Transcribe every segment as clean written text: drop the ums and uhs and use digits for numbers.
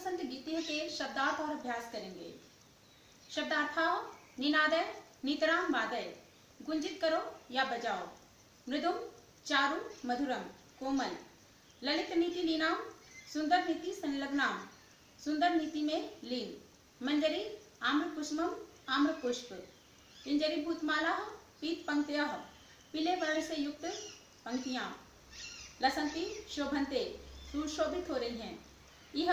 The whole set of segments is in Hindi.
वसंत गीतियों के शब्दार्थ और अभ्यास करेंगे। शब्दार्थ: निनादय, नीतराम वादय, गुंजित करो या बजाओ, मृदुम, चारु, मधुरम, कोमल, ललित नीति लीनाम, सुंदर नीति संलग्नाम, सुंदर नीति में लीन, मंजरी, आम्र पुष्पम, आम्र पुष्प, पिंजरी भूतमाला, पीत पंक्तियाः, पीले वर्ण से युक्त पंक्तियां, लसंती, शोभन्ते, सुशोभित हो रही हैं, यह,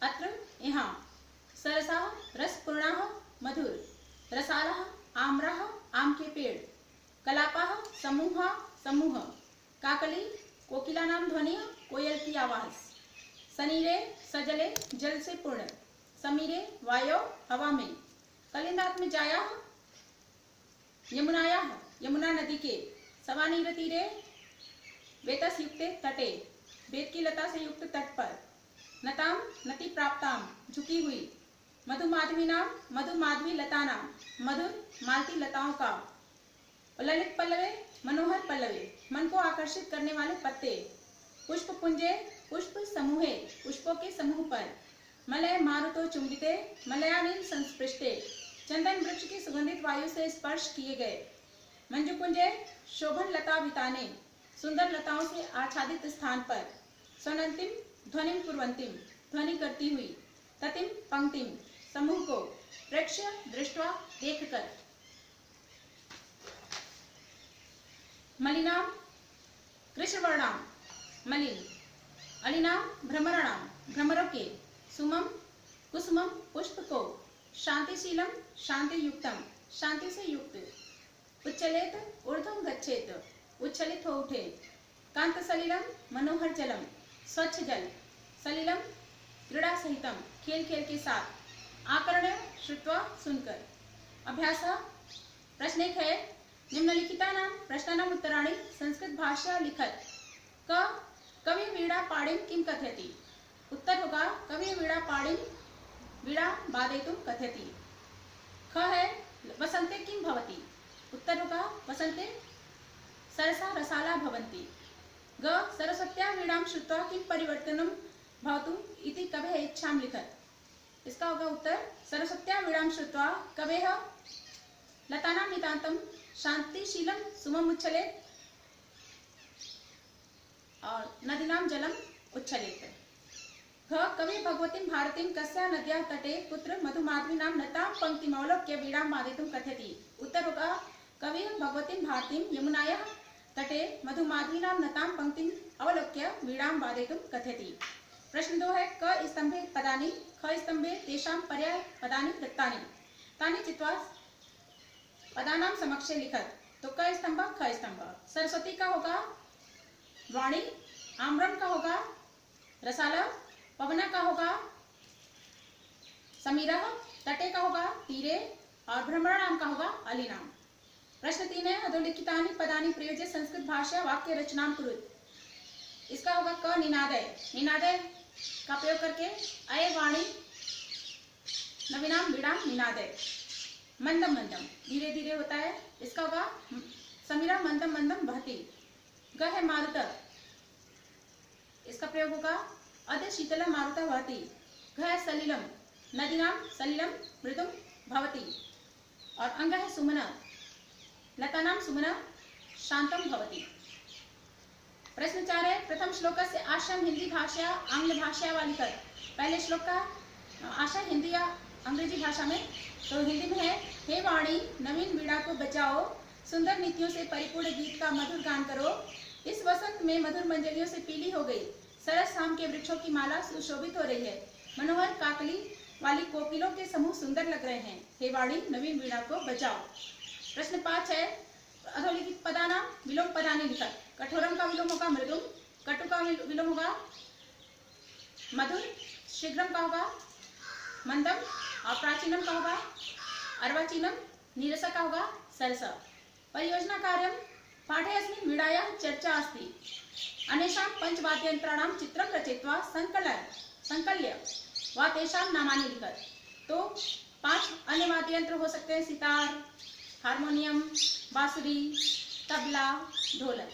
अत्र, यहाँ, सरसा, रसपूर्णाः, मधुर, रसालः, आम्रः, आम के पेड़, कलापः, समूह, समूह, काकली, कोकिला नाम ध्वनि, कोयल की आवाज, सनीरे, सजले, जल से पूर्ण, समीरे, वायु, हवा में, कलिंदात्म जाया, यमुनाया, यमुना नदी के, सवानीर तीरे, वेतस युक्ते तटे, वेद की लता से युक्त तट पर, नताम, नति प्राप्ताम, झुकी हुई, मधु माधवी नाम, मधु माधवी लता नाम, मधुर, मालती लताओं का, ललित पल्लवे, मनोहर पल्लवे, मन को आकर्षित करने वाले पत्ते, पुष्प पुंजे, पुष्प समूहे, पुष्पों के समूह पर, मलय मारुतो चुंबिते, मलयानील संस्पृष्टे, चंदन वृक्ष की सुगंधित वायु से स्पर्श किए गए, मंजू पुंजे, शोभन लता बिताने, सुंदर लताओं से आच्छादित स्थान पर, स्वनंतिम, ध्वनिम कुर्वन्तिम, ध्वनि करती हुई, ततिम, पंक्तिम, समूह को, प्रेक्ष्य, दृष्ट्वा, देखकर, मलिनाम, कृष्णवर्णाम, मलिन, अलिनाम, भ्रमराणाम, भ्रमरों के, सुमम, कुसुमम, पुष्प को, शांतिशीलम, शांति युक्तम, शांति से युक्त, उच्चलेत, ऊर्ध्वं गच्छेत, उच्छलित हो उठे, कांत सलिलम, मनोहर जलम, स्वच्छ जल, सलिलम, क्रीड़ा सहितम, खेल खेल के साथ, आकर्ण, श्रुत्वा, सुनकर, अभ्यास, प्रश्न एक है, निम्नलिखितानां प्रश्नानाम् उत्तराणि संस्कृत भाषा लिखत, क कवि वीणा पाणिं किम कथयति, उत्तर होगा कवि वीणा पाणिं वीणा वादयितुं कथयति, ख है वसंते किम भवति, उत्तर होगा वसंते सरसा रसाला भवन्ति, ग सरस्वत्याः वीणां श्रुत्वा किम परिवर्तनं भवतु इति कवेः इच्छां लिखत, इसका होगा उत्तर सरस्वत्याः वीणां श्रुत्वा कवेः लतानां नितान्तं शांतिशीलं सुमम उच्छलेत और नदीनां जलम उच्छलेत, घ कवि भगवतीं भारतीं कस्या नद्याः तटे पुत्र मधुमाधवीनां नतां पंक्तिमवलोक्य वीणां वादयितुं कथयति, उत्तर होगा कवि भगवतीं भारतीं यमुनायाः तटे मधुमाधवीनां नतां पंक्तिं अवलोक्य वीणां वादयितुं कथयति। प्रश्न 2 है, क स्तंभे पदानि, ख स्तंभे तेषां पर्याय पदानि दत्तानि, तानि चित्वा पदानां समक्षे लिखत, तो क स्तंभ, ख स्तंभ, सरस्वती का होगा वाणी, आम्रम का होगा रसाला, पवना का होगा समीरा, तटे का होगा तीरे और भ्रमराणाम का होगा अलिनाम। प्रश्न 3 है, अधोलिखितानि पदानि प्रयोज्य संस्कृत भाषा वाक्य रचनां कुरुत, इसका होगा क निनादय, निनादय का प्रयोग करके, अय वाणी, नवीनाम वीणाम निनादय, मंदम मंदम, धीरे धीरे होता है, इसका होगा समीरा मंदम मंदम बहती, ग है मारुत, इसका प्रयोग होगा अद्य शीतला मारुता वहति, घ है सलिलम, नदीनाम सलिलम मृदुम भवति, और अंग है सुमना, लतानाम सुमना शांतम भवति। प्रश्न 4 है, प्रथम श्लोकस्य आशयं हिंदी भाषा आंग्ल भाषा वा लिखत, पहले श्लोक का आशय हिंदी या अंग्रेजी भाषा में, तो हिंदी में है, हे वाणी नवीन वीणा को बजाओ, सुंदर नीतियों से परिपूर्ण गीत का मधुर गान करो, इस वसंत में मधुर मंजरियों से पीली हो गई, सरस शाम के वृक्षों की माला सुशोभित हो रही है, मनोहर काकली वाली कोकिलों के समूह सुंदर लग रहे हैं, हे वाणी नवीन वीणा को बजाओ। प्रश्न 5 है, अधोलिखित पदानां विलोम पदानि लिखत, कठोरम का विलोम होगा मृदुम, कटु का विलोम होगा मधुर, शीघ्रम का होगा मंदम और प्राचीनम का होगा अर्वाचीनम, नीरसा का होगा सरस। परियोजना कार्यम पाठेऽस्मिन् वीणायाः चर्चा अस्ति, अनेषां पंचवाद्ययन्त्राणां चित्रं रचयित्वा संकल्य वा तेषां नामानि लिखत, तो 5 अन्य वाद्य यंत्र हो सकते हैं, सितार, हारमोनियम, बांसुरी, तबला, ढोलक।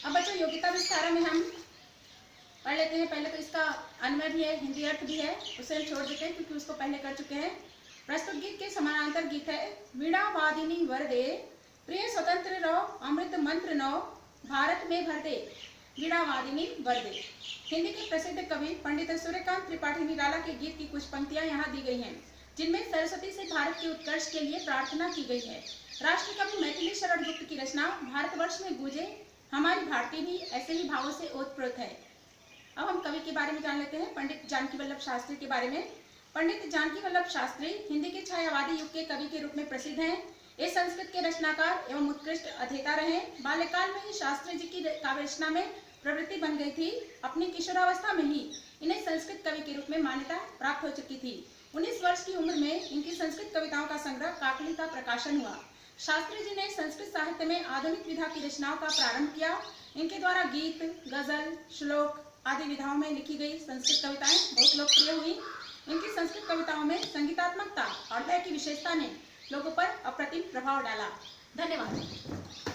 अब बच्चों योग्यता विस्तार में हम पढ़ लेते हैं। पहले तो इसका अन्वय भी है, हिंदी अर्थ भी है, उसे हम छोड़ देते हैं क्योंकि उसको पहले कर चुके हैं। प्रस्तुत गीत के समानांतर गीत है वीणा वादिनी वरदे, प्रिय स्वतंत्र रहो अमृत मंत्र नौ, भारत में भर दे। वीणा वादिनी वरदे। हिंदी के प्रसिद्ध कवि पंडित सूर्यकांत त्रिपाठी निराला के गीत की कुछ पंक्तियां यहाँ दी गई हैं, जिनमें सरस्वती से भारत के उत्कर्ष के लिए प्रार्थना की गई है। राष्ट्र कवि मैथिली शरण गुप्त की रचना भारतवर्ष में गूंजे हमारी भारती भी ऐसे ही भावों से ओतप्रोत है। अब हम कवि के बारे में जान लेते हैं, पंडित जानकी वल्लभ शास्त्री के बारे में। पंडित जानकी वल्लभ शास्त्री हिंदी के छायावादी युग के कवि के रूप में प्रसिद्ध हैं। ये संस्कृत के रचनाकार एवं उत्कृष्ट अध्येता रहे। बाल्यकाल में ही शास्त्री जी की काव्य रचना में प्रवृत्ति बन गई थी। अपनी किशोरावस्था में ही इन्हें संस्कृत कवि के रूप में मान्यता प्राप्त हो चुकी थी। 19 वर्ष की उम्र में इनकी संस्कृत कविताओं का संग्रह काकली का प्रकाशन हुआ। शास्त्री जी ने संस्कृत साहित्य में आधुनिक विधा की रचनाओं का प्रारंभ किया। इनके द्वारा गीत, गजल, श्लोक आदि विधाओं में लिखी गई संस्कृत कविताएं बहुत लोकप्रिय हुई। इनकी संस्कृत कविताओं में संगीतात्मकता और लय की विशेषता ने लोगों पर अप्रतिम प्रभाव डाला। धन्यवाद।